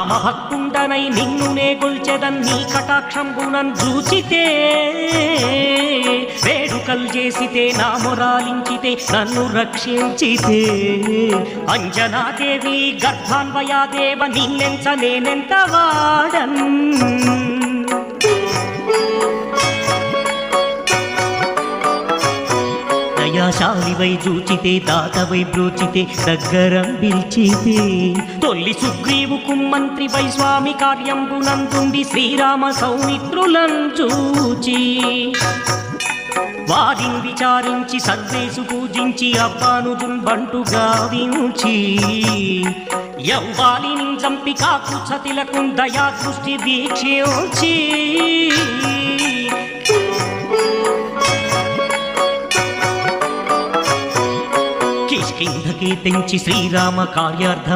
రామభక్తుండనై నిన్నునే గొల్చెదన్ నీ కటాక్షంబునన్ చూచితే వేడుకల్ చేసితే నా మొరాలించితే నన్ను రక్షించితే అంజనాదేవి గర్భాన్వయాదేవ నిన్నెంచ నేనెంత వాడన్ దయాశాలివై చూచితే దాతవై బ్రోచితే దగ్గరం పిలిచితే తొల్లి సుగ్రీవుకు మంత్రివై స్వామి కార్యంబునందుండి శ్రీరామ సౌమిత్రులను చూచి వారిని విచారించి సర్వేసు పూజించి అవ్వానుజున్ బంటు గావించి యవ్వాలిని చంపి కాకు సతిలకు దయా దృష్టి వీక్షించి కిష్కింధకి తెంచి శ్రీరామ కార్యార్థం